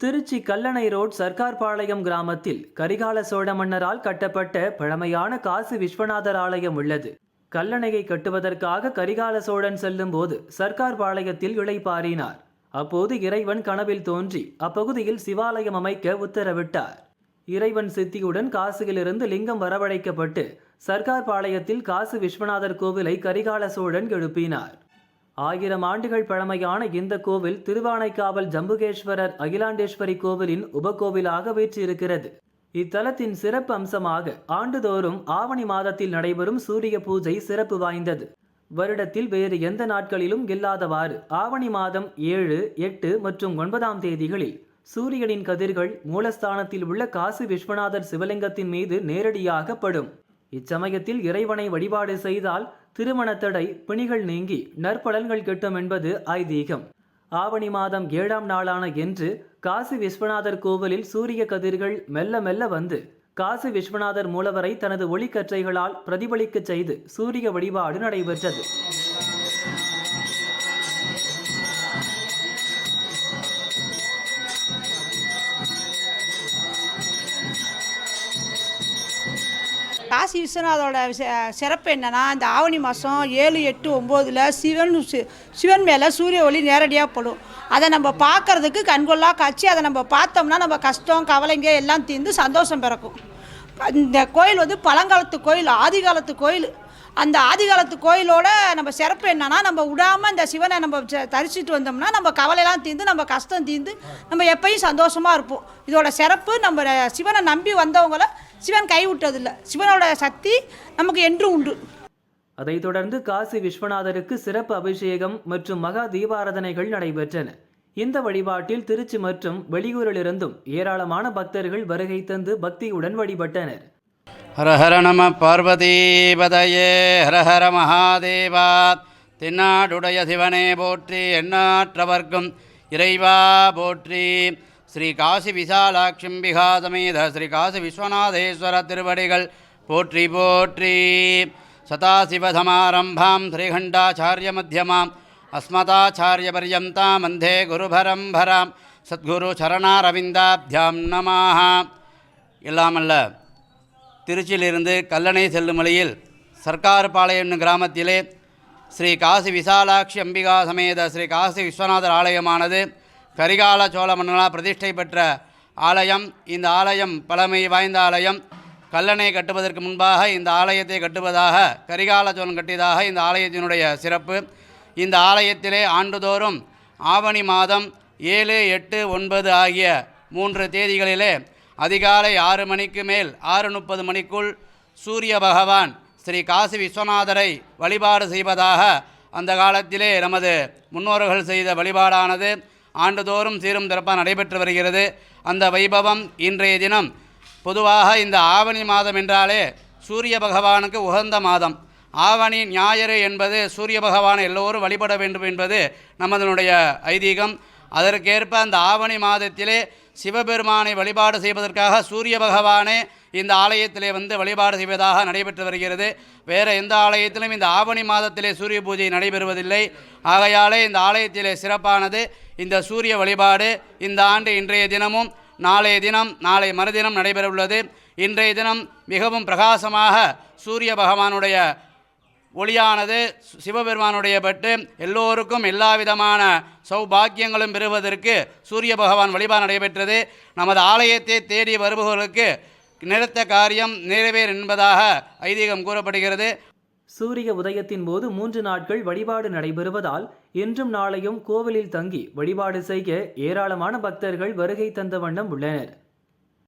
Trichy Kallanai road Sarkar பாளையம் கிராமத்தில் கரிகால சோழ மன்னரால் கட்டப்பட்ட பழமையான காசி விஸ்வநாதர் ஆலயம் உள்ளது. கல்லணையை கட்டுவதற்காக கரிகால சோழன் செல்லும் போது சர்க்கார் பாளையத்தில் இளைப்பாறினார். அப்போது இறைவன் கனவில் தோன்றி அப்பகுதியில் சிவாலயம் அமைக்க உத்தரவிட்டார். இறைவன் சித்தியுடன் காசியிலிருந்து லிங்கம் வரவழைக்கப்பட்டு சர்க்கார் பாளையத்தில் காசி விஸ்வநாதர் கோவிலை கரிகால சோழன் எழுப்பினார். 1000 ஆண்டுகள் பழமையான இந்த கோவில் திருவானைக்காவல் ஜம்புகேஸ்வரர் அகிலாண்டேஸ்வரி கோவிலின் உபகோவிலாக வீற்றிருக்கிறது. இத்தலத்தின் சிறப்பு அம்சமாக ஆண்டுதோறும் ஆவணி மாதத்தில் நடைபெறும் சூரிய பூஜை சிறப்பு வாய்ந்தது. வருடத்தில் வேறு எந்த நாட்களிலும் இல்லாதவாறு ஆவணி மாதம் 7, 8 மற்றும் 9ஆம் தேதிகளில் சூரியனின் கதிர்கள் மூலஸ்தானத்தில் உள்ள காசி விஸ்வநாதர் சிவலிங்கத்தின் மீது நேரடியாக படும். இச்சமயத்தில் இறைவனை வழிபாடு செய்தால் திருமணத்தடை, பிணிகள் நீங்கி நற்பலன்கள் கிட்டும் என்பது ஐதீகம். ஆவணி மாதம் 7ஆம் நாளான இன்று காசி விஸ்வநாதர் கோவிலில் சூரிய கதிர்கள் மெல்ல மெல்ல வந்து காசி விஸ்வநாதர் மூலவரை தனது ஒளிக்கற்றைகளால் பிரதிபலிக்க செய்து சூரிய வழிபாடு நடைபெற்றது. காசி விஸ்வநாதோட சிறப்பு என்னென்னா, இந்த ஆவணி மாதம் 7, 8, 9 சிவன் மேலே சூரிய ஒளி நேரடியாக படும். அதை நம்ம பார்க்குறதுக்கு கண்கொள்ளா காட்சி. அதை நம்ம பார்த்தோம்னா நம்ம கஷ்டம் கவலைங்க எல்லாம் தீர்ந்து சந்தோஷம் பிறக்கும். இந்த கோயில் பழங்காலத்து கோயில், ஆதிகாலத்து கோயில். அந்த ஆதிகாலத்து கோயிலோட நம்ம சிறப்பு என்னன்னா, நம்ம விடாமல் இந்த சிவனை நம்ம தரிசிட்டு வந்தோம்னா நம்ம கவலையெல்லாம் தீர்ந்து நம்ம கஷ்டம் தீர்ந்து நம்ம எப்பயும் சந்தோஷமாக இருப்போம். இதோட சிறப்பு, நம்ம சிவனை நம்பி வந்தவங்கள சிவன் கைவிட்டதில்லை. சிவனோட சக்தி நமக்கு என்றும் உண்டு. அதைத் தொடர்ந்து காசி விஸ்வநாதருக்கு சிறப்பு அபிஷேகம் மற்றும் மகா தீபாராதனைகள் நடைபெற்றன. இந்த வழிபாட்டில் திருச்சி மற்றும் வெளியூரிலிருந்தும் ஏராளமான பக்தர்கள் வருகை தந்து பக்தியுடன் வழிபட்டனர். ஹர ஹர நம பார்வதீபதயே ஹர ஹர மகாதேவா. தென்னாடுடைய சிவனே போற்றி, எண்ணாற்றவர்க்கும் இறைவா போற்றி. ஸ்ரீ காசி விசாலாட்சிம்பிகா சமேத ஸ்ரீ காசி விஸ்வநாதேஸ்வர திருவடிகள் போற்றி போற்றி. சதாசிவசமாரம்பாம் ஸ்ரீகண்டாச்சாரிய மத்தியமாம் அஸ்மதாச்சாரிய பர்யந்தாம் வந்தே குருபரம்பராம் சத்குரு சரணாரவிந்தாப்தியாம் நமாக. இல்லாமல்ல திருச்சியிலிருந்து கல்லணை செல்லும் வழியில் சர்க்கார் பாளையம் கிராமத்திலே ஸ்ரீ காசி விசாலாட்சி அம்பிகா சமேத ஸ்ரீ காசி விஸ்வநாதர் ஆலயமானது கரிகால சோழ மன்னனால் பிரதிஷ்டை பெற்ற ஆலயம். இந்த ஆலயம் பழமை வாய்ந்த ஆலயம். கல்லணை கட்டுவதற்கு முன்பாக இந்த ஆலயத்தை கட்டுவதாக கரிகால சோழன் கட்டியதாக இந்த ஆலயத்தினுடைய சிறப்பு. இந்த ஆலயத்திலே ஆண்டுதோறும் ஆவணி மாதம் 7, 8, 9 ஆகிய 3 தேதிகளிலே அதிகாலை 6 மணிக்கு மேல் 6:30 மணிக்குள் சூரிய பகவான் ஸ்ரீ காசி விஸ்வநாதரை வழிபாடு செய்வதாக அந்த காலத்திலே நமது முன்னோர்கள் செய்த வழிபாடானது ஆண்டுதோறும் சீரும் சிறப்பாக நடைபெற்று வருகிறது. அந்த வைபவம் இன்றைய தினம். பொதுவாக இந்த ஆவணி மாதம் என்றாலே சூரிய பகவானுக்கு உகந்த மாதம். ஆவணி ஞாயிறு என்பது சூரிய பகவானை எல்லோரும் வழிபட வேண்டும் என்பது நமதனுடைய ஐதீகம். அதற்கேற்ப அந்த ஆவணி மாதத்திலே சிவபெருமானை வழிபாடு செய்வதற்காக சூரிய பகவானே இந்த ஆலயத்திலே வந்து வழிபாடு செய்வதாக நடைபெற்று வருகிறது. வேறு எந்த ஆலயத்திலும் இந்த ஆவணி மாதத்திலே சூரிய பூஜை நடைபெறுவதில்லை. ஆகையாலே இந்த ஆலயத்திலே சிறப்பானது இந்த சூரிய வழிபாடு. இந்த ஆண்டு இன்றைய தினமும் நாளைய தினம் நாளை மறுதினம் நடைபெறவுள்ளது. இன்றைய தினம் மிகவும் பிரகாசமாக சூரிய பகவானுடைய ஒளியானது சிவபெருமானுடைய பட்டு எல்லோருக்கும் எல்லா விதமான சௌபாக்கியங்களும் பெறுவதற்கு சூரிய பகவான் வழிபாடு நடைபெற்றது. நமது ஆலயத்தை தேடி வருபவர்களுக்கு நினைத்த காரியம் நிறைவேறு என்பதாக ஐதீகம் கூறப்படுகிறது. சூரிய உதயத்தின் போது 3 நாட்கள் வழிபாடு நடைபெறுவதால் இன்றும் நாளையும் கோவிலில் தங்கி வழிபாடு செய்ய ஏராளமான பக்தர்கள் வருகை தந்த வண்ணம் உள்ளனர்.